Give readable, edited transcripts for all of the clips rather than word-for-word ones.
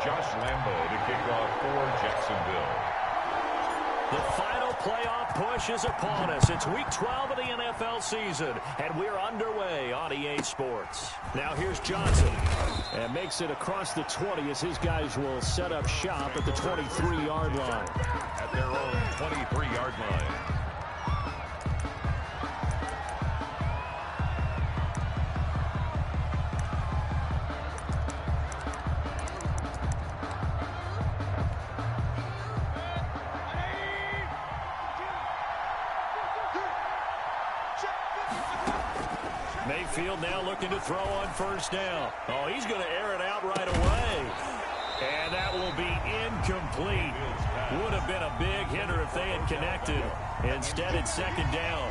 Josh Lambo to kick off for Jacksonville. The final playoff push is upon us. It's Week 12 of the NFL season, and we're underway on EA Sports. Now here's Johnson, and makes it across the 20 as his guys will set up shop at the 23-yard line. At their own 23-yard line. Mayfield now looking to throw on first down. Oh, he's going to air it out right away. And that will be incomplete. Would have been a big hitter if they had connected. Instead, it's second down.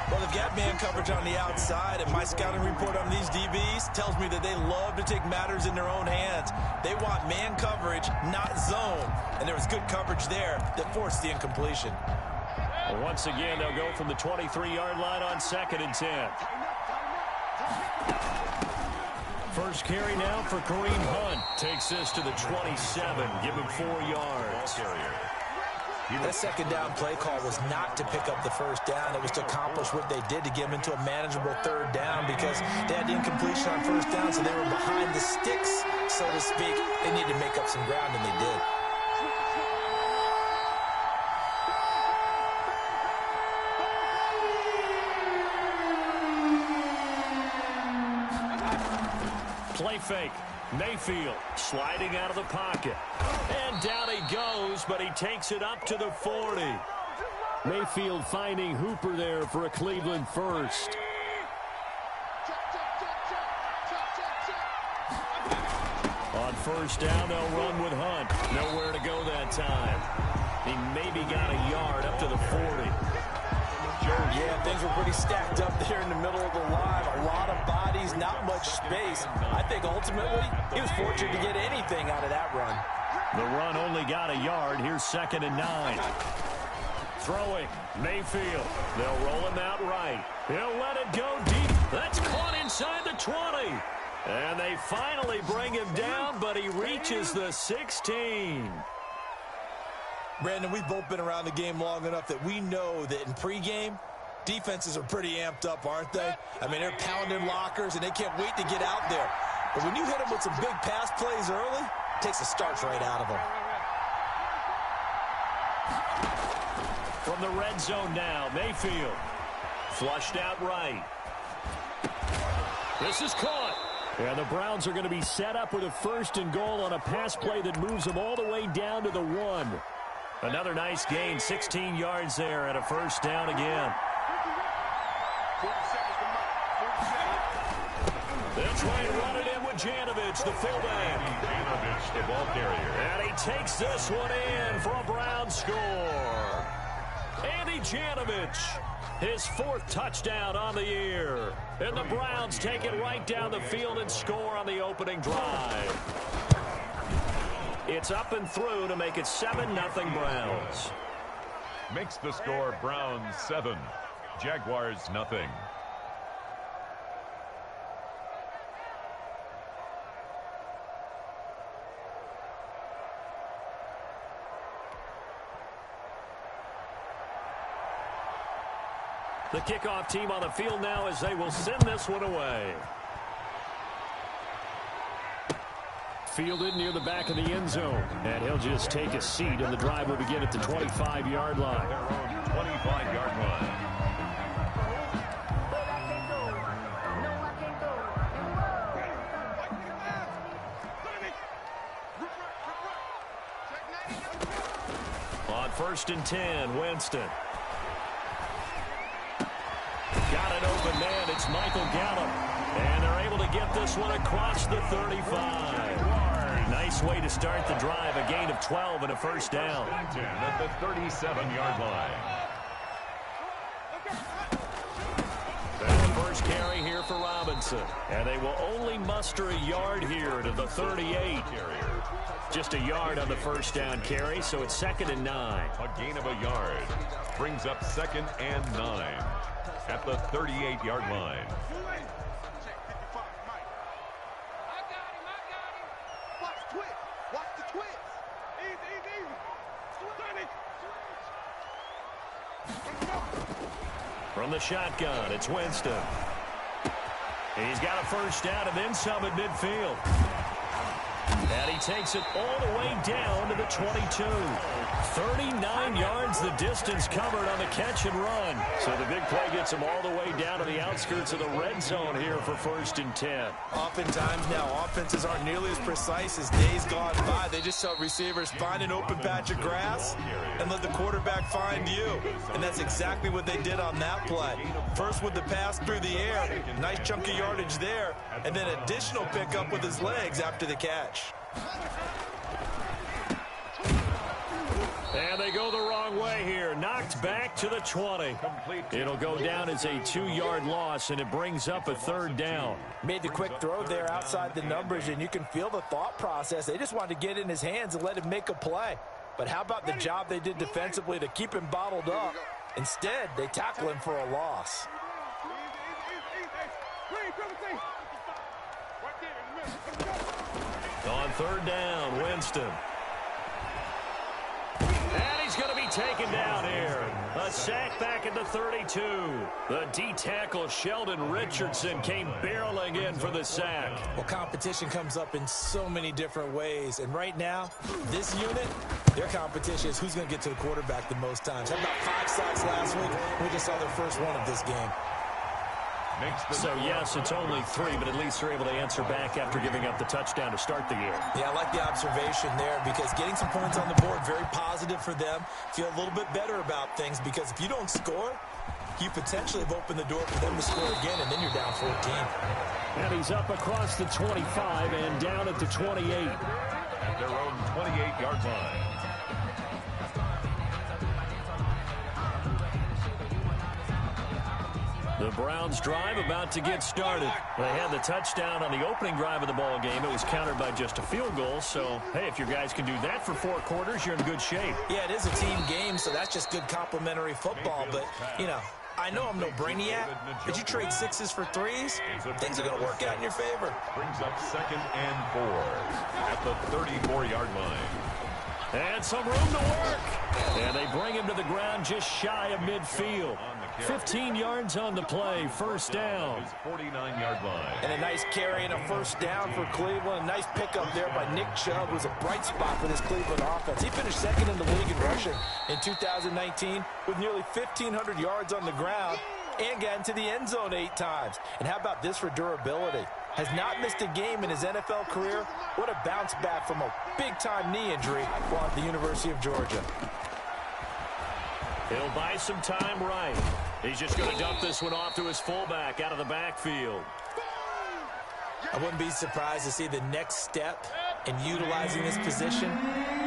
Well, they've got man coverage on the outside, and my scouting report on these DBs tells me that they love to take matters in their own hands. They want man coverage, not zone. And there was good coverage there that forced the incompletion. Well, once again, they'll go from the 23-yard line on 2nd and 10. First carry now for Kareem Hunt. Takes this to the 27. Give him 4 yards. That second down play call was not to pick up the first down. It was to accomplish what they did to get them into a manageable third down because they had the incompletion on first down, so they were behind the sticks, so to speak. They needed to make up some ground, and they did. Play fake. Mayfield sliding out of the pocket. And down he goes, but he takes it up to the 40. Mayfield finding Hooper there for a Cleveland first. On first down, they'll run with Hunt. Nowhere to go that time. He maybe got a yard up to the 40. Yeah, things were pretty stacked up there in the middle of the line. A lot of bodies, not much space. I think ultimately he was fortunate to get anything out of that run. The run only got a yard. Here's 2nd and 9. Throwing, Mayfield. They'll roll him out right. He'll let it go deep. That's caught inside the 20. And they finally bring him down, but he reaches the 16. Brandon, we've both been around the game long enough that we know that in pregame, defenses are pretty amped up, aren't they? I mean, they're pounding lockers, and they can't wait to get out there. But when you hit them with some big pass plays early, it takes the starch right out of them. From the red zone now, Mayfield. Flushed out right. This is caught. And the Browns are going to be set up with a 1st and goal on a pass play that moves them all the way down to the 1. Another nice gain, 16 yards there, and a first down again. They'll try and run it in with Janovich, the fullback. Janovich, the ball carrier. And he takes this one in for a Brown score. Andy Janovich, his 4th touchdown on the year. And the Browns take it right down the field and score on the opening drive. It's up and through to make it 7-0 Browns. Makes the score Browns 7, Jaguars nothing. The kickoff team on the field now as they will send this one away. Fielded near the back of the end zone. And he'll just take a seat, and the drive will begin at the 25-yard line. Their own 25-yard line. On 1st and 10, Winston. Got an open man. It's Michael Gallup. And they're able to get this one across the 35. Nice way to start the drive. A gain of 12 and a first down. At the 37-yard line. And the first carry here for Robinson. And they will only muster a yard here to the 38. Just a yard on the first down carry, so it's 2nd and 9. A gain of a yard. Brings up 2nd and 9. At the 38-yard line. Watch the From the shotgun, it's Winston. He's got a first down and then some at midfield. And he takes it all the way down to the 22. 39 yards the distance covered on the catch and run. So the big play gets him all the way down to the outskirts of the red zone here for 1st and 10. Oftentimes now, offenses aren't nearly as precise as days gone by. They just tell receivers, find an open patch of grass and let the quarterback find you. And that's exactly what they did on that play. First with the pass through the air, nice chunk of yardage there, and then additional pickup with his legs after the catch. And they go the wrong way here. Knocked back to the 20. It'll go down as a 2-yard loss, and it brings up a 3rd down. Made the quick throw there outside the numbers, and you can feel the thought process. They just wanted to get in his hands and let him make a play. But how about the job they did defensively to keep him bottled up? Instead, they tackle him for a loss. On 3rd down, Winston. And he's going to be taken down here. A sack back at the 32. The D-tackle Sheldon Richardson came barreling in for the sack. Well, competition comes up in so many different ways. And right now, this unit, their competition is who's going to get to the quarterback the most times. Had about 5 sacks last week. We just saw their first one of this game. So, yes, it's only 3, but at least they're able to answer back after giving up the touchdown to start the year. Yeah, I like the observation there because getting some points on the board, very positive for them. Feel a little bit better about things because if you don't score, you potentially have opened the door for them to score again, and then you're down 14. And he's up across the 25 and down at the 28. At their own 28-yard line. The Browns drive about to get started. They had the touchdown on the opening drive of the ball game. It was countered by just a field goal. So, hey, if your guys can do that for 4 quarters, you're in good shape. Yeah, it is a team game, so that's just good complimentary football. But, you know, I know I'm no brainiac, but you trade 6s for 3s, things are going to work out in your favor. Brings up 2nd and 4 at the 34-yard line. And some room to work. And they bring him to the ground just shy of midfield. 15 yards on the play, 1st down. 49-yard line. And a nice carry and a 1st down for Cleveland. A nice pickup there by Nick Chubb, who's a bright spot for this Cleveland offense. He finished 2nd in the league in rushing in 2019 with nearly 1,500 yards on the ground and got into the end zone 8 times. And how about this for durability? Has not missed a game in his NFL career. What a bounce back from a big-time knee injury while at the University of Georgia. He'll buy some time right. He's just going to dump this one off to his fullback out of the backfield. I wouldn't be surprised to see the next step in utilizing this position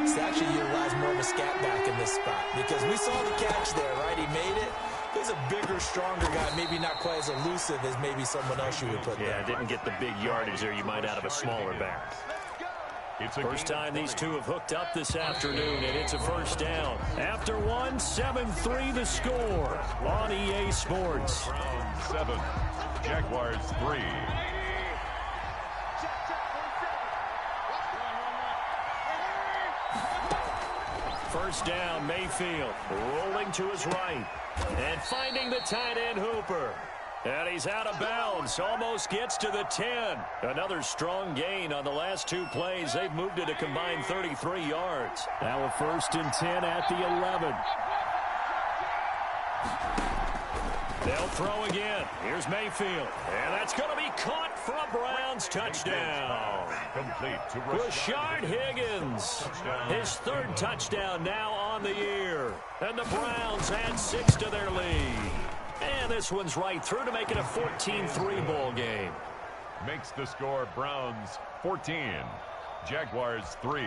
is to actually utilize more of a scat back in this spot. Because we saw the catch there, right? He made it. He's a bigger, stronger guy, maybe not quite as elusive as maybe someone else you would put there. Yeah, didn't get the big yardage there you might out of a smaller back. First time these two have hooked up this afternoon, and it's a 1st down. After 1, 7-3 the score on EA Sports. Browns 7, Jaguars 3. First down, Mayfield rolling to his right and finding the tight end Hooper. And he's out of bounds, almost gets to the 10. Another strong gain on the last 2 plays. They've moved it a combined 33 yards. Now a 1st and 10 at the 11. They'll throw again. Here's Mayfield. And that's going to be caught for a Browns touchdown. Complete to Rashard Higgins. His 3rd touchdown now on the year. And the Browns add 6 to their lead. And this one's right through to make it a 14-3 ball game. Makes the score Browns 14, Jaguars 3.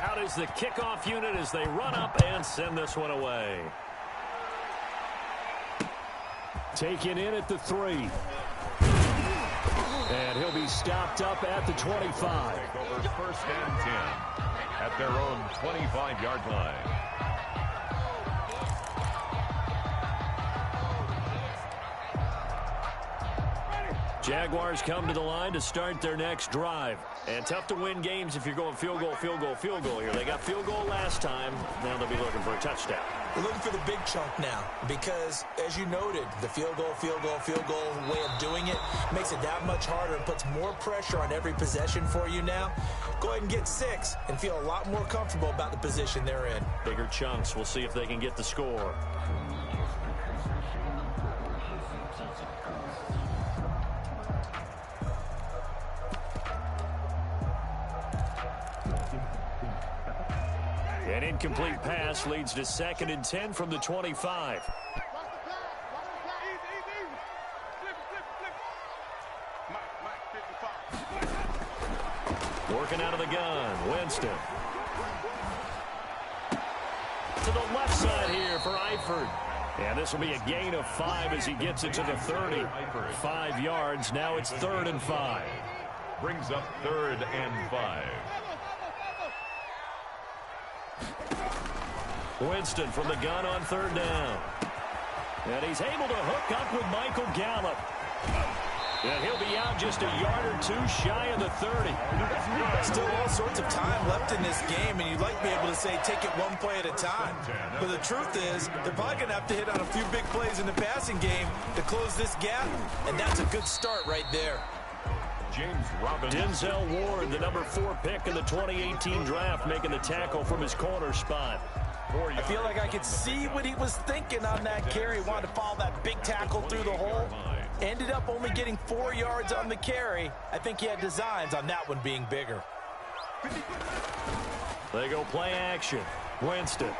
Out is the kickoff unit as they run up and send this one away. Taken in at the 3. And he'll be stopped up at the 25. Take over 1st and 10 at their own 25-yard line. Jaguars come to the line to start their next drive. And tough to win games if you're going field goal, field goal, field goal here. They got field goal last time. Now they'll be looking for a touchdown. We're looking for the big chunk now because, as you noted, the field goal way of doing it makes it that much harder and puts more pressure on every possession for you now. Go ahead and get 6 and feel a lot more comfortable about the position they're in. Bigger chunks. We'll see if they can get the score. An incomplete pass leads to 2nd and 10 from the 25. Working out of the gun, Winston. To the left side here for Eifert. And this will be a gain of 5 as he gets it to the 30. 5 yards, now it's 3rd and 5. Brings up 3rd and 5. Winston from the gun on 3rd down. And he's able to hook up with Michael Gallup. And he'll be out just a yard or 2 shy of the 30. Still all sorts of time left in this game, and you'd like to be able to say take it one play at a time. But the truth is, they're probably going to have to hit on a few big plays in the passing game to close this gap, and that's a good start right there. James Robinson. Denzel Ward, the number 4 pick in the 2018 draft, making the tackle from his corner spot. I feel like I could see what he was thinking on that carry. He wanted to follow that big tackle through the hole. Ended up only getting 4 yards on the carry. I think he had designs on that one being bigger. They go play action. Winston.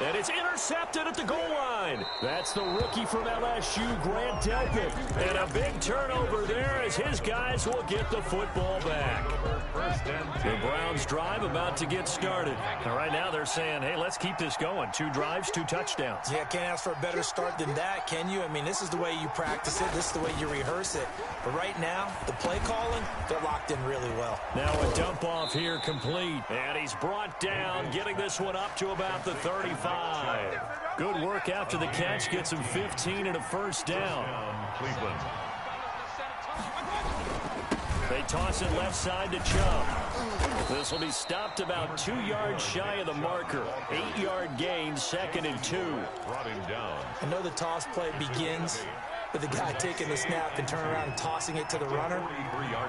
And it's intercepted at the goal line. That's the rookie from LSU, Grant Delpit. And a big turnover there as his guys will get the football back. The Browns drive about to get started. And right now they're saying, hey, let's keep this going. 2 drives, 2 touchdowns. Yeah, can't ask for a better start than that, can you? I mean, this is the way you practice it. This is the way you rehearse it. But right now, the play calling, they're locked in really well. Now a dump off here complete. And he's brought down, getting this one up to about the 35. Good work after the catch. Gets him 15 and a 1st down. Cleveland. They toss it left side to Chubb. This will be stopped about 2 yards shy of the marker. 8-yard gain, 2nd and 2. Brought him down. I know the toss play begins with the guy taking the snap and turning around and tossing it to the runner.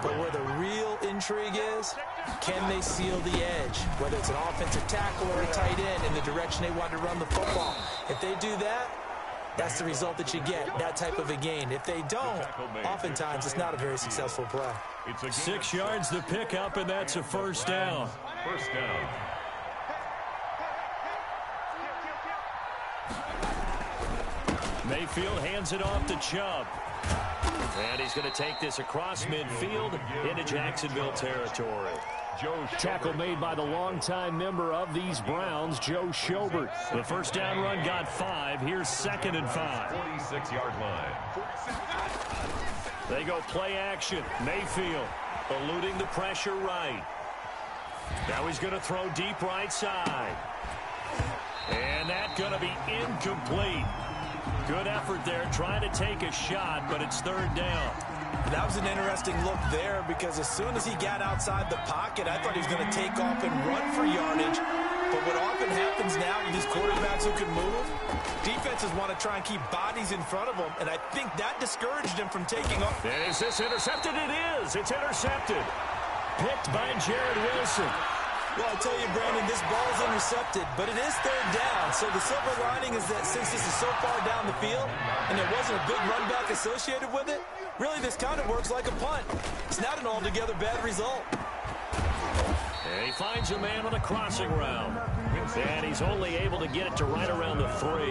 But where the real intrigue is, can they seal the edge? Whether it's an offensive tackle or a tight end in the direction they want to run the football. If they do that, that's the result that you get, that type of a gain. If they don't, oftentimes it's not a very successful play. 6 yards to pick up, and that's a 1st down. 1st down. Mayfield hands it off to Chubb. And he's going to take this across midfield into Jacksonville territory. Tackle made by the longtime member of these Browns, Joe Schobert. The 1st down run got 5. Here's 2nd and 5. 46-yard line. They go play action. Mayfield eluding the pressure right. Now he's going to throw deep right side. And that's going to be incomplete. Good effort there, trying to take a shot, but it's 3rd down. That was an interesting look there because as soon as he got outside the pocket, I thought he was going to take off and run for yardage. But what often happens now with these quarterbacks who can move, defenses want to try and keep bodies in front of them, and I think that discouraged him from taking off. And is this intercepted? It is. It's intercepted. Picked by Jared Wilson. Well, I tell you, Brandon, this ball's intercepted, but it is 3rd down. So the silver lining is that since this is so far down the field and there wasn't a big run back associated with it, really this kind of works like a punt. It's not an altogether bad result. And he finds a man on the crossing route. And he's only able to get it to right around the 3.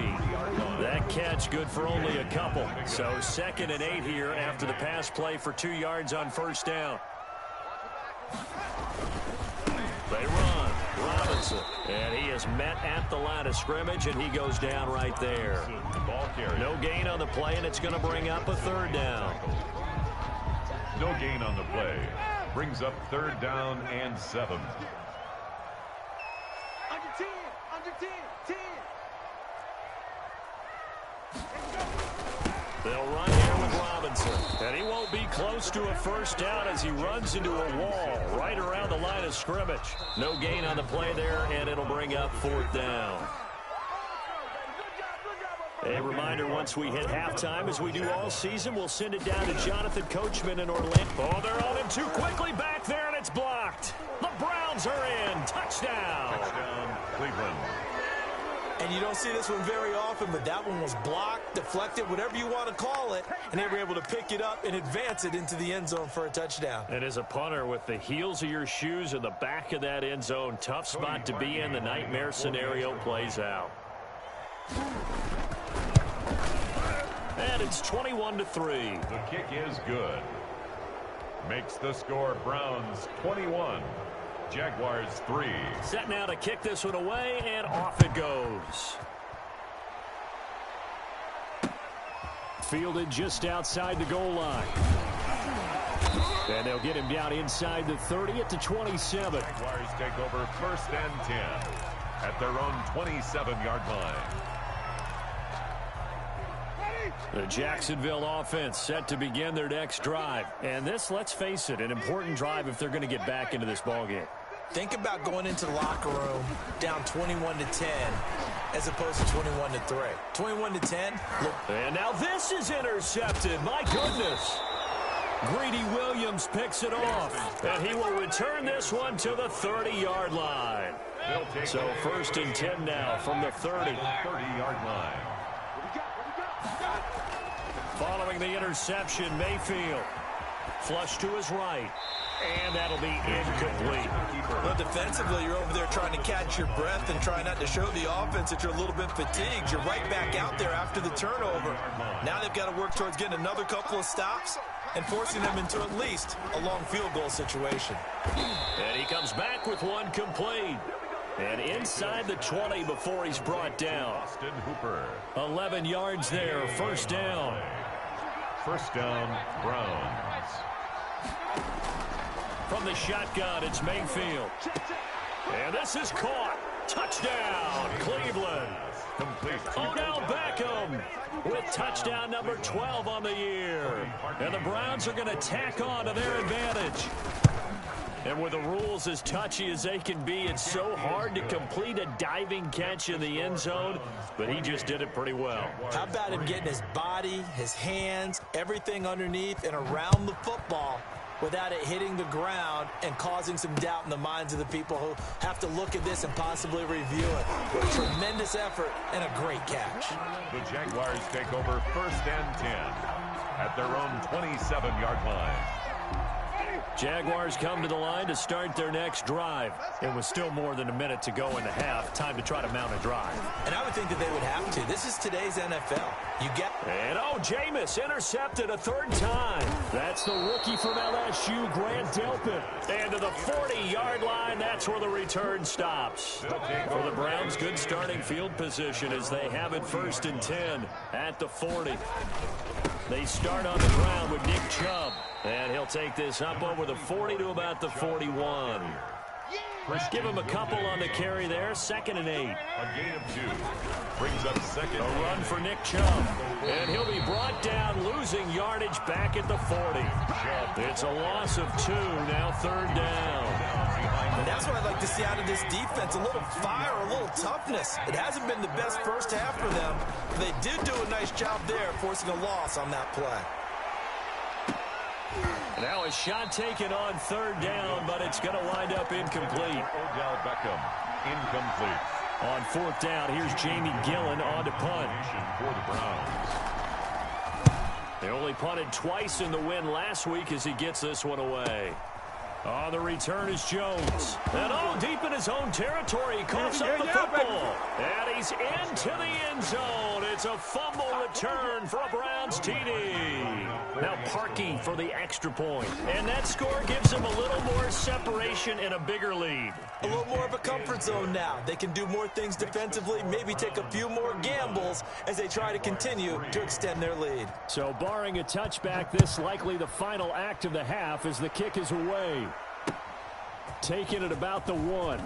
That catch good for only a couple. So 2nd and 8 here after the pass play for 2 yards on 1st down. They run. Robinson. And he is met at the line of scrimmage, and he goes down right there. No gain on the play, and it's going to bring up a 3rd down. No gain on the play. Brings up 3rd down and 7. Under 10. Under 10. 10. They'll run here Robinson. And he won't be close to a first down as he runs into a wall right around the line of scrimmage. No gain on the play there, and it'll bring up 4th down. A reminder, once we hit halftime, as we do all season, we'll send it down to Jonathan Coachman in Orlando. Oh, they're on him too quickly back there, and it's blocked. The Browns are in. Touchdown. Touchdown, Cleveland. And you don't see this one very often, but that one was blocked, deflected, whatever you want to call it, and they were able to pick it up and advance it into the end zone for a touchdown. And as a punter, with the heels of your shoes in the back of that end zone, tough spot to be in. The nightmare scenario plays out. And it's 21-3. The kick is good. Makes the score Browns 21, Jaguars 3. Set now to kick this one away, and off it goes. Fielded just outside the goal line. And they'll get him down inside the 30 at the 27. Jaguars take over 1st and 10 at their own 27-yard line. The Jacksonville offense set to begin their next drive. And this, let's face it, an important drive if they're going to get back into this ballgame. Think about going into the locker room down 21-10 as opposed to 21-3. 21-10. Look. And now this is intercepted. My goodness. Greedy Williams picks it off. And he will return this one to the 30-yard line. So 1st and 10 now from the 30. 30-yard line. Following the interception, Mayfield. Flush to his right. And that'll be incomplete. Well, defensively, you're over there trying to catch your breath and try not to show the offense that you're a little bit fatigued. You're right back out there after the turnover. Now they've got to work towards getting another couple of stops and forcing them into at least a long field goal situation. And he comes back with one complete. And inside the 20 before he's brought down. Austin Hooper. 11 yards there, 1st down. 1st down, Browns. From the shotgun, it's Mayfield. And this is caught. Touchdown, Cleveland. Complete. Odell Beckham with touchdown number 12 on the year. And the Browns are going to tack on to their advantage. And with the rules as touchy as they can be, it's so hard to complete a diving catch in the end zone, but he just did it pretty well. How about him getting his body, his hands, everything underneath and around the football without it hitting the ground and causing some doubt in the minds of the people who have to look at this and possibly review it. A tremendous effort and a great catch. The Jaguars take over 1st and 10 at their own 27-yard line. Jaguars come to the line to start their next drive. It was still more than a minute to go in the half. Time to try to mount a drive. And I would think that they would have to. This is today's NFL. You get... And Jameis intercepted a 3rd time. That's the rookie from LSU, Grant Delpit. And to the 40-yard line, that's where the return stops. For the Browns, good starting field position as they have it 1st and 10 at the 40. They start on the ground with Nick Chubb. And he'll take this up over the 40 to about the 41. Give him a couple on the carry there. 2nd and 8. A gain of 2. Brings up 2nd. A run for Nick Chubb. And he'll be brought down, losing yardage back at the 40. It's a loss of 2, now 3rd down. And that's what I'd like to see out of this defense. A little fire, a little toughness. It hasn't been the best first half for them. But they did do a nice job there, forcing a loss on that play. Now a shot taken on 3rd down, but it's going to wind up incomplete. Odell Beckham, incomplete. On 4th down, here's Jamie Gillen on to punt. For the Browns. They only punted twice in the win last week as he gets this one away. On the return is Jones. And deep in his own territory, he coughs up the football. And he's into the end zone. It's a fumble return for a Browns TD. Now parking for the extra point. And that score gives him a little more separation and a bigger lead. A little more of a comfort zone now. They can do more things defensively, maybe take a few more gambles as they try to continue to extend their lead. So barring a touchback, this likely the final act of the half as the kick is away. Taken at about the 1.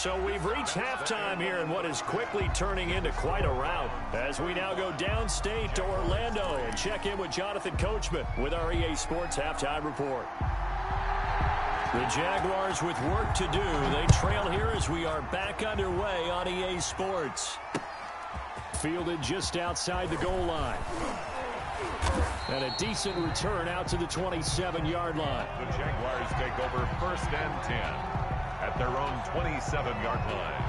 So we've reached halftime here in what is quickly turning into quite a rout as we now go downstate to Orlando and check in with Jonathan Coachman with our EA Sports Halftime Report. The Jaguars with work to do. They trail here as we are back underway on EA Sports. Fielded just outside the goal line. And a decent return out to the 27-yard line. The Jaguars take over 1st and 10 at their own 27-yard line.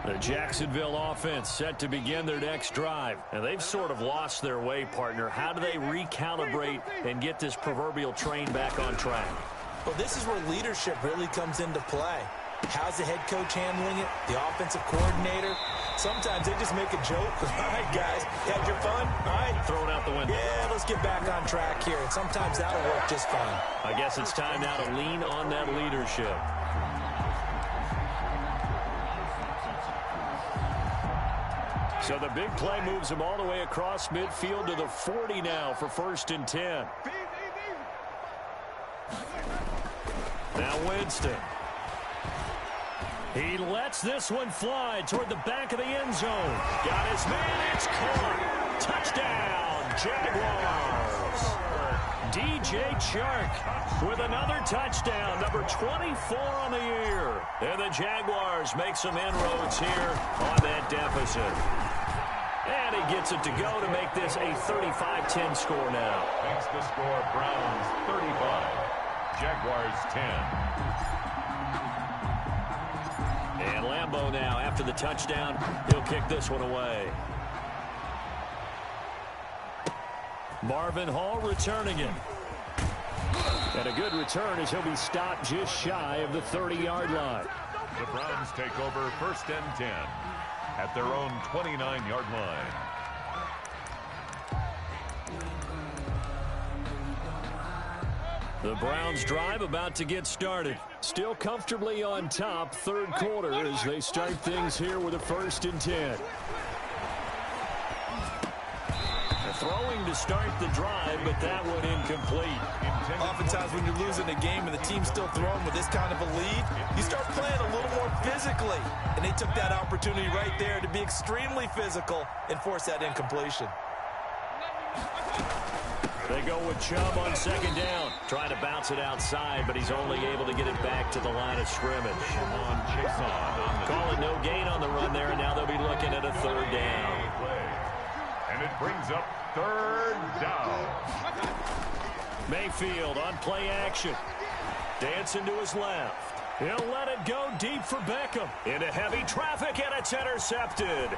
The Jacksonville offense set to begin their next drive. And they've sort of lost their way, partner. How do they recalibrate and get this proverbial train back on track? Well, this is where leadership really comes into play. How's the head coach handling it? The offensive coordinator? Sometimes they just make a joke. All right, guys, had your fun? All right. Throw it out the window. Yeah, let's get back on track here. And sometimes that'll work just fine. I guess it's time now to lean on that leadership. So the big play moves them all the way across midfield to the 40 now for 1st and 10. Now Winston. He lets this one fly toward the back of the end zone. Got his man. It's caught. Touchdown, Jaguars. DJ Chark with another touchdown, number 24 on the year. And the Jaguars make some inroads here on that deficit. And he gets it to go to make this a 35-10 score now. Makes the score Browns 35, Jaguars 10. And Lambeau now, after the touchdown, he'll kick this one away. Marvin Hall returning it. And a good return as he'll be stopped just shy of the 30-yard line. The Browns take over 1st and 10 at their own 29-yard line. The Browns drive about to get started. Still comfortably on top, 3rd quarter as they start things here with a 1st and 10. Throwing to start the drive, but that one incomplete. Oftentimes when you're losing a game and the team's still throwing with this kind of a lead, you start playing a little more physically. And they took that opportunity right there to be extremely physical and force that incompletion. They go with Chubb on 2nd down. Trying to bounce it outside, but he's only able to get it back to the line of scrimmage. Call it no gain on the run there, and now they'll be looking at a 3rd down. And it brings up 3rd down. Mayfield on play action. Dancing to his left. He'll let it go deep for Beckham. Into heavy traffic, and it's intercepted.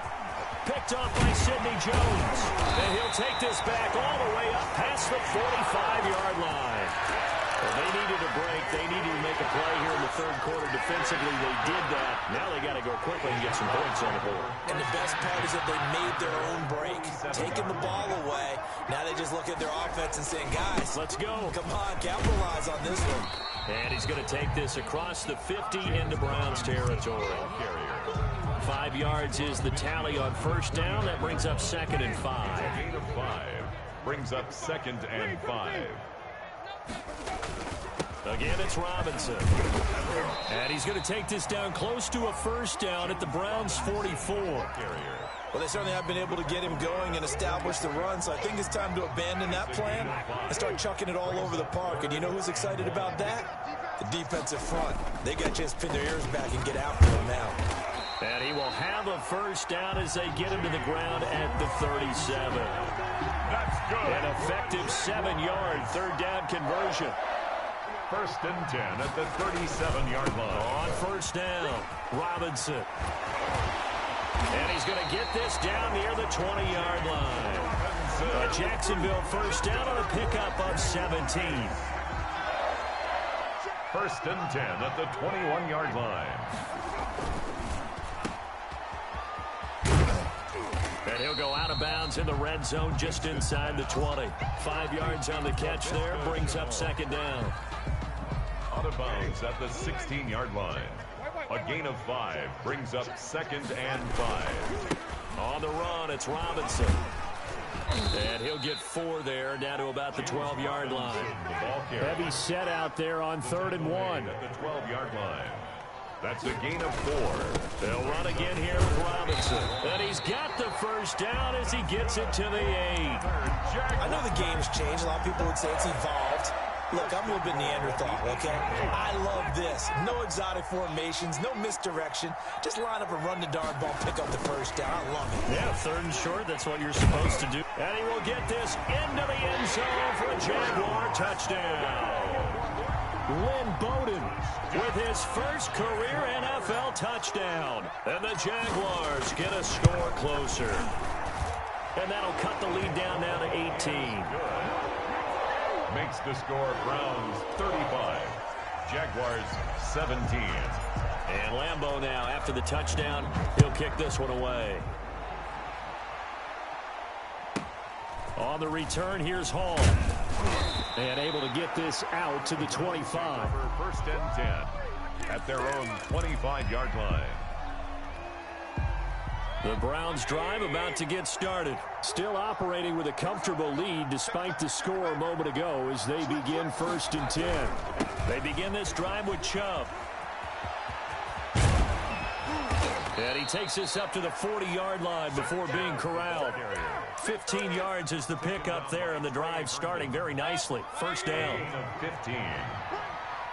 Picked off by Sidney Jones. And he'll take this back all the way up past the 45-yard line. Well, they needed a break. They needed to make a play here in the 3rd quarter. Defensively, they did that. Now they got to go quickly and get some points on the board. And the best part is that they made their own break, taking the ball away. Now they just look at their offense and saying, guys, let's go. Come on, capitalize on this one. And he's going to take this across the 50 into Browns territory. 5 yards is the tally on 1st down. That brings up 2nd and 5. Gain of 5 brings up 2nd and 5. Again, it's Robinson. And he's going to take this down close to a 1st down at the Browns' 44. Well, they certainly have been able to get him going and establish the run, so I think it's time to abandon that plan and start chucking it all over the park. And you know who's excited about that? The defensive front. They got a chance to pin their ears back and get after him now. And he will have a 1st down as they get him to the ground at the 37. That's good. An effective 7-yard 3rd down conversion. 1st and 10 at the 37-yard line. On 1st down, Robinson. And he's going to get this down near the 20-yard line. A Jacksonville 1st down on a pickup of 17. 1st and 10 at the 21-yard line. And he'll go out of bounds in the red zone just inside the 20. 5 yards on the catch there, brings up 2nd down. Out of bounds at the 16-yard line. A gain of 5 brings up 2nd and 5. On the run, it's Robinson. And he'll get 4 there, down to about the 12-yard line. Heavy set out there on 3rd and 1. At the 12-yard line. That's a gain of 4. They'll run again here with Robinson. And he's got the first down as he gets it to the 8. I know the game's changed. A lot of people would say it's evolved. Look, I'm a little bit Neanderthal, okay? I love this. No exotic formations, no misdirection. Just line up and run the darn ball, pick up the first down. I love it. Yeah, 3rd and short, that's what you're supposed to do. And he will get this into the end zone for a Jaguar touchdown. Lynn Bowden with his first career NFL touchdown. And the Jaguars get a score closer. And that'll cut the lead down now to 18. Makes the score Browns 35. Jaguars 17. And Lambeau now, after the touchdown, he'll kick this one away. On the return, here's Hall. And able to get this out to the 25. First and 10 at their own 25-yard line. The Browns drive about to get started. Still operating with a comfortable lead despite the score a moment ago as they begin 1st and 10. They begin this drive with Chubb. And he takes this up to the 40-yard line before being corralled. 15 yards is the pickup there, and the drive starting very nicely. First down. 15.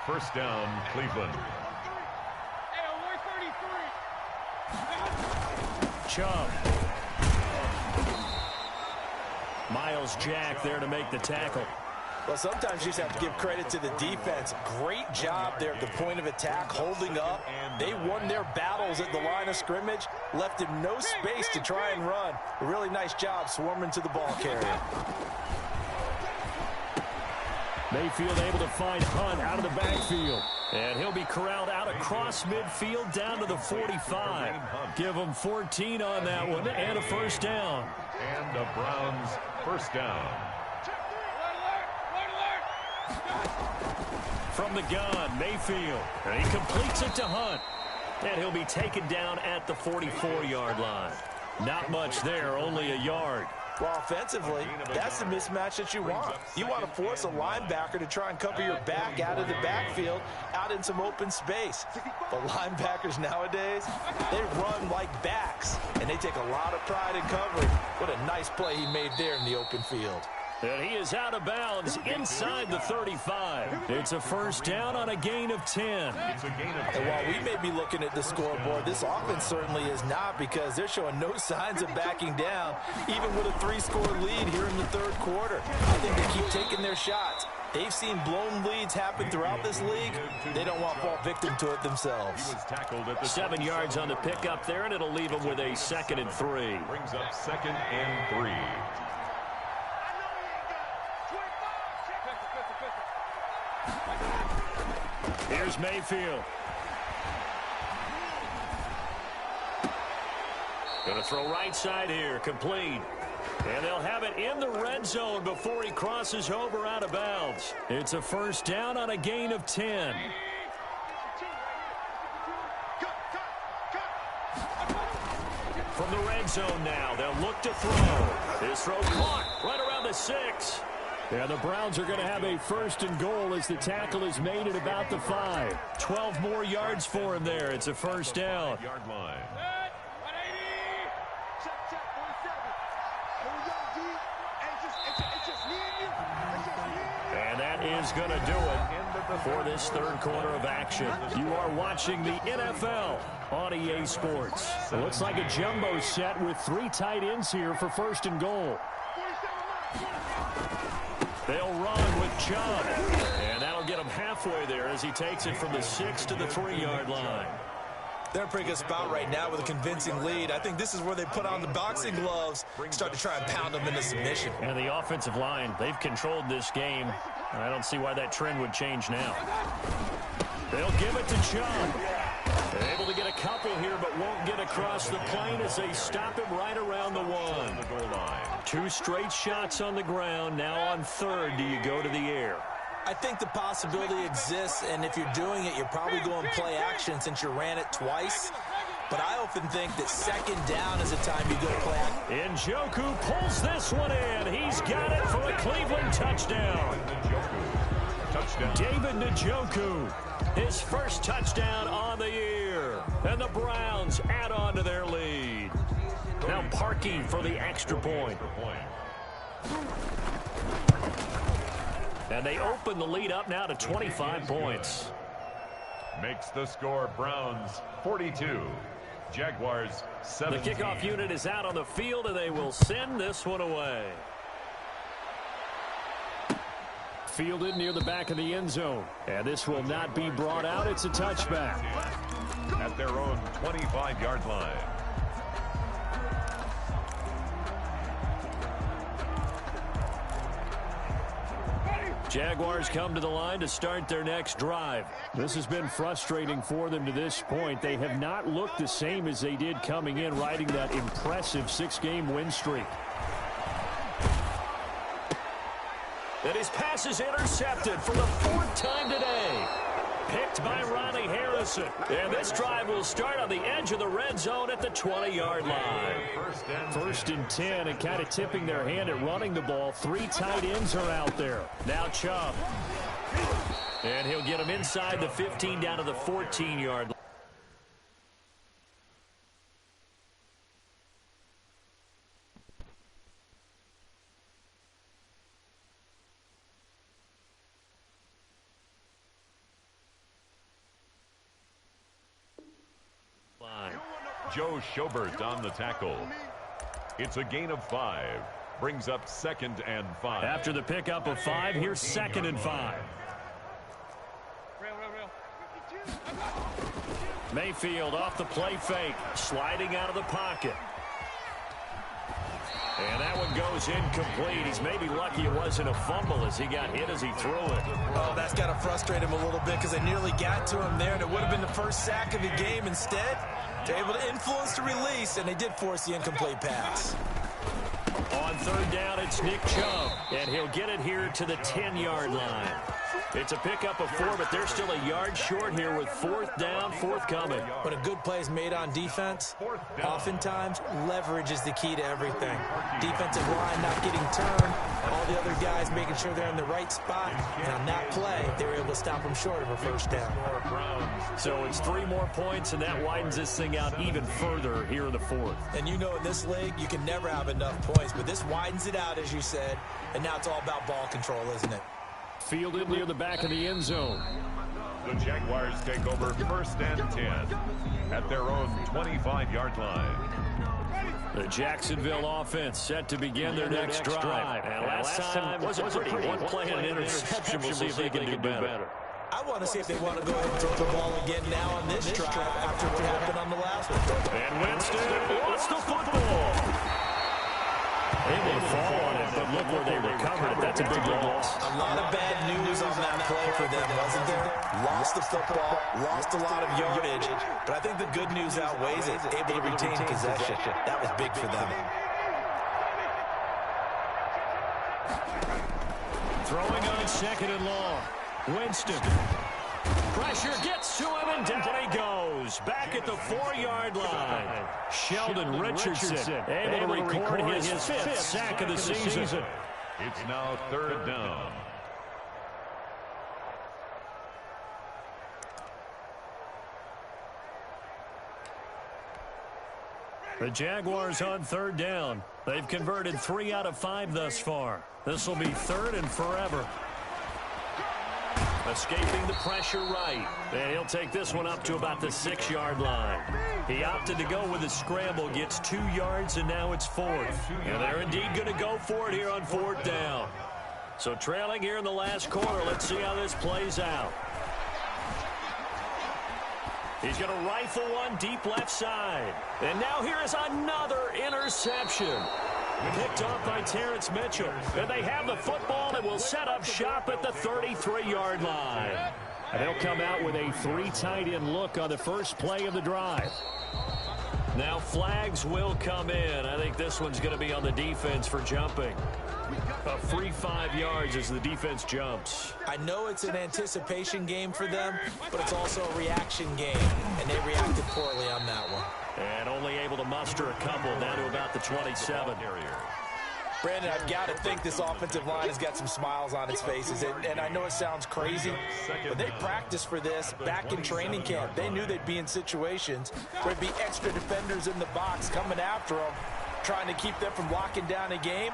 First down, Cleveland. Chubb. Miles Jack there to make the tackle. Well, sometimes you just have to give credit to the defense. Great job there at the point of attack, holding up. They won their battles at the line of scrimmage, left him no space to try and run. A really nice job swarming to the ball carrier. Mayfield able to find Hunt out of the backfield. And he'll be corralled out across midfield down to the 45. Give him 14 on that one and a first down. And the Browns first down. From the gun, Mayfield. And he completes it to Hunt. And he'll be taken down at the 44-yard line. Not much there, only a yard. Well, offensively, that's the mismatch that you want. You want to force a linebacker to try and cover your back out of the backfield, out in some open space. But linebackers nowadays, they run like backs, and they take a lot of pride in covering. What a nice play he made there in the open field. And he is out of bounds inside the 35. It's a first down on a gain of 10. And while we may be looking at the scoreboard, this offense certainly is not, because they're showing no signs of backing down, even with a 3-score lead here in the 3rd quarter. I think they keep taking their shots. They've seen blown leads happen throughout this league. They don't want to fall victim to it themselves. 7 yards on the pickup there, and it'll leave them with a 2nd and 3. Brings up 2nd and 3. Here's Mayfield. Going to throw right side here, complete. And they'll have it in the red zone before he crosses over out of bounds. It's a first down on a gain of 10. From the red zone now, they'll look to throw. His throw caught right around the 6. And the Browns are going to have a 1st and goal as the tackle is made at about the 5. 12 more yards for him there. It's a first down. Yard line. And that is going to do it for this 3rd quarter of action. You are watching the NFL on EA Sports. It looks like a jumbo set with 3 tight ends here for 1st and goal. They'll run with Chubb. And that'll get him halfway there as he takes it from the 6 to the 3-yard line. They're in a pretty good spot right now with a convincing lead. I think this is where they put on the boxing gloves, start to try and pound them into submission. And the offensive line, they've controlled this game. I don't see why that trend would change now. They'll give it to Chubb. They're able to get a couple here, but won't get across the plane as they stop him right around the 1. 2 straight shots on the ground. Now on 3rd, do you go to the air? I think the possibility exists, and if you're doing it, you're probably going play action since you ran it twice. but I often think that second down is a time you go play. Njoku pulls this one in. He's got it for a Cleveland touchdown. David Njoku, his first touchdown on the year. And the Browns add on to their lead. Now Parkey for the extra point. And they open the lead up now to 25 points. Makes the score Browns 42. Jaguars 17. The kickoff unit is out on the field, and they will send this one away. Fielded near the back of the end zone. And this will not be brought out. It's a touchback. At their own 25-yard line. Jaguars come to the line to start their next drive. This has been frustrating for them to this point. They have not looked the same as they did coming in, riding that impressive 6-game win streak. And his pass is intercepted for the 4th time today. Picked by Ronnie Harrison. And this drive will start on the edge of the red zone at the 20-yard line. First and 10, and kind of tipping their hand at running the ball. 3 tight ends are out there. Now Chubb. And he'll get him inside the 15 down to the 14-yard line. Joe Schobert on the tackle. It's a gain of 5. Brings up 2nd and 5. After the pickup of 5, here's 2nd and 5. Mayfield off the play fake. Sliding out of the pocket. And that one goes incomplete. He's maybe lucky it wasn't a fumble as he got hit as he threw it. Oh, that's got to frustrate him a little bit because they nearly got to him there, and it would have been the first sack of the game. Instead, they're able to influence the release, and they did force the incomplete pass. On 3rd down, it's Nick Chubb, and he'll get it here to the 10-yard line. It's a pickup of 4, but they're still a yard short here with 4th down, forthcoming. When a good play is made on defense, oftentimes leverage is the key to everything. Defensive line not getting turned, all the other guys making sure they're in the right spot, and on that play, they were able to stop them short of a first down. So it's 3 more points, and that widens this thing out even further here in the 4th. And you know in this league, you can never have enough points, but this widens it out, as you said, and now it's all about ball control, isn't it? Fielded near the back of the end zone. The Jaguars take over 1st and 10 at their own 25-yard line. The Jacksonville offense set to begin their next drive. And last time was a pretty one play and an interception. We'll see if they can do better. I want to see if they want to go ahead and throw the ball again now on this drive after what happened on the last one. And Winston lost the football. Able to fall on it, but look where they recovered. That's a big loss. A lot of bad news on that play for them, wasn't there? Lost the football, lost a lot of yardage, but I think the good news outweighs it. Able to retain possession. That was big for them. Throwing on 2nd and long. Winston. Pressure gets to him, and down he goes. Back at the 4-yard line. Sheldon Richardson able to record his 5th sack of the season. It's now 3rd down. The Jaguars on 3rd down. They've converted 3 out of 5 thus far. This will be 3rd and forever. Escaping the pressure right. And he'll take this one up to about the 6-yard line. He opted to go with a scramble, gets 2 yards, and now it's 4th. And they're indeed going to go for it here on 4th down. So trailing here in the last quarter, let's see how this plays out. He's going to rifle one deep left side. And now here is another interception. Picked off by Terrence Mitchell. And they have the football and will set up shop at the 33-yard line. And they'll come out with a 3 tight end look on the first play of the drive. Now flags will come in. I think this one's going to be on the defense for jumping. A free 5 yards as the defense jumps. I know it's an anticipation game for them, but it's also a reaction game, and they reacted poorly on that one. And only able to muster a couple down to about the 27. Brandon, I've got to think this offensive line has got some smiles on its faces. And I know it sounds crazy, but they practiced for this back in training camp. They knew they'd be in situations where there'd be extra defenders in the box coming after them, trying to keep them from locking down a game.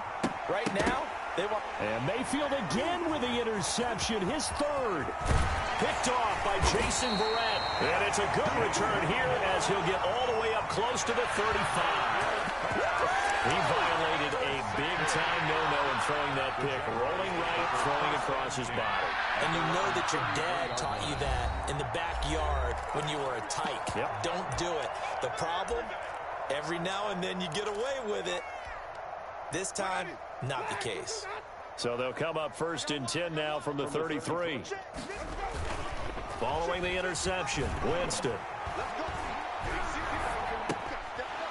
Right now, they want... And Mayfield again with the interception, his third. Picked off by Jason Verrett. And it's a good return here as he'll get all the way up close to the 35. He violated a big-time no-no in throwing that pick. Rolling right, throwing across his body. And you know that your dad taught you that in the backyard when you were a tyke. Yep. Don't do it. The problem, every now and then you get away with it. This time, not the case. So they'll come up 1st and 10 now from the 33. Following the interception, Winston.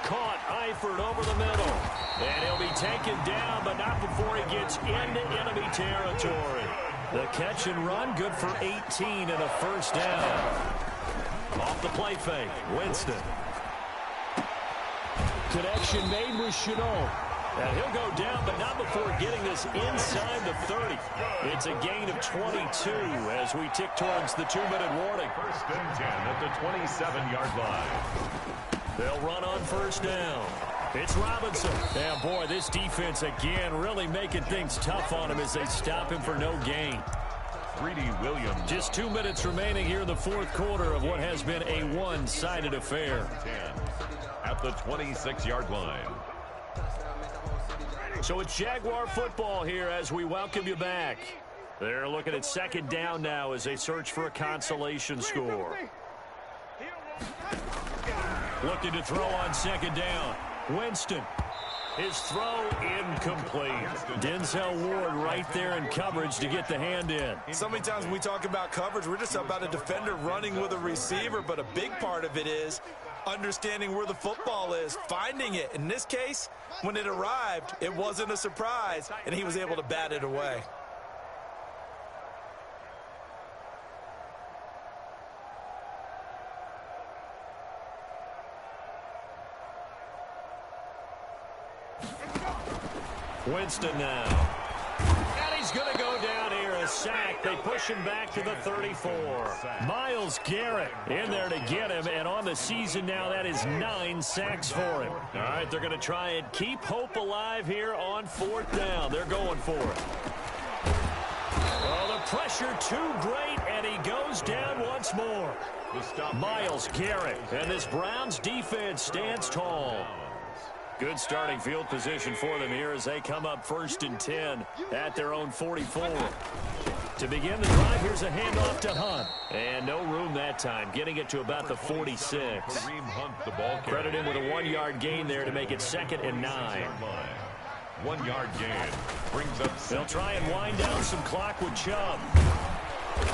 Caught Eifert over the middle. And he'll be taken down, but not before he gets into enemy territory. The catch and run, good for 18 and a first down. Off the play fake, Winston. Connection made with Chenault. And he'll go down, but not before getting this inside the 30. It's a gain of 22 as we tick towards the 2-minute warning. 1st and 10 at the 27-yard line. They'll run on 1st down. It's Robinson. And boy, this defense again really making things tough on him as they stop him for no gain. Greedy Williams. Just 2 minutes remaining here in the 4th quarter of what has been a one-sided affair. 10 at the 26-yard line. So it's Jaguar football here as we welcome you back. They're looking at 2nd down now as they search for a consolation score. Looking to throw on 2nd down. Winston. His throw incomplete. Denzel Ward right there in coverage to get the hand in. So many times when we talk about coverage, we're just about a defender running with a receiver, but a big part of it is understanding where the football is, finding it. In this case, when it arrived, it wasn't a surprise, and he was able to bat it away. Winston now. And he's going to go down here, a sack. They push him back to the 34. Myles Garrett in there to get him, and on the season now, that is 9 sacks for him. All right, they're going to try and keep hope alive here on 4th down. They're going for it. Oh, the pressure too great, and he goes down once more. Myles Garrett, and this Browns defense stands tall. Good starting field position for them here as they come up 1st and 10 at their own 44. To begin the drive, here's a handoff to Hunt. And no room that time, getting it to about the 46. Credit him with a 1-yard gain there to make it 2nd and 9. 1-yard gain brings up. They'll try and wind down some clock with Chubb.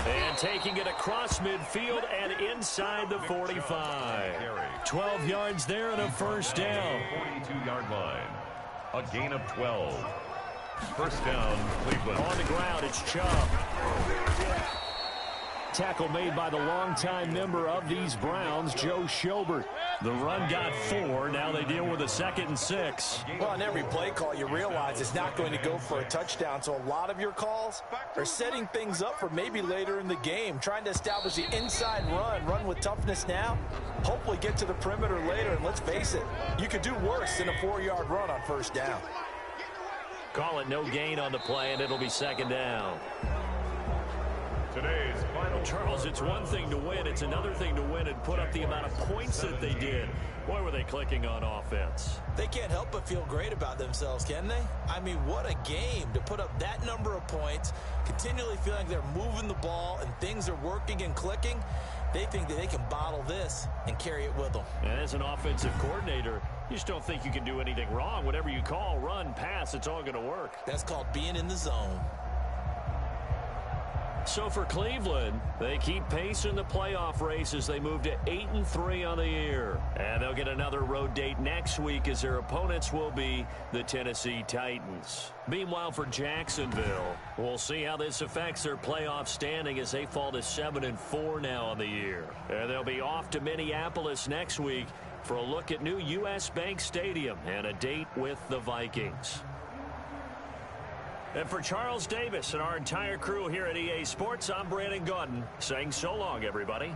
And taking it across midfield and inside the 45. 12 yards there and a first down. 42-yard line. A gain of 12. First down, Cleveland. On the ground, it's Chubb. Tackle made by the longtime member of these Browns, Joe Schobert. The run got 4. Now they deal with a 2nd and 6. Well, on every play call, you realize it's not going to go for a touchdown. So a lot of your calls are setting things up for maybe later in the game, trying to establish the inside run with toughness now, hopefully get to the perimeter later. And let's face it, you could do worse than a 4-yard run on 1st down. Call it no gain on the play, and it'll be 2nd down. Today's final. Charles, it's one thing to win. It's another thing to win and put up the amount of points that they did. Boy, were they clicking on offense. They can't help but feel great about themselves, can they? I mean, what a game to put up that number of points, continually feeling like they're moving the ball and things are working and clicking. They think that they can bottle this and carry it with them. And as an offensive coordinator, you just don't think you can do anything wrong. Whatever you call, run, pass, it's all going to work. That's called being in the zone. So for Cleveland, they keep pace in the playoff race as they move to 8-3 on the year. And they'll get another road date next week as their opponents will be the Tennessee Titans. Meanwhile, for Jacksonville, we'll see how this affects their playoff standing as they fall to 7-4 now on the year. And they'll be off to Minneapolis next week for a look at new U.S. Bank Stadium and a date with the Vikings. And for Charles Davis and our entire crew here at EA Sports, I'm Brandon Gaudin saying so long, everybody.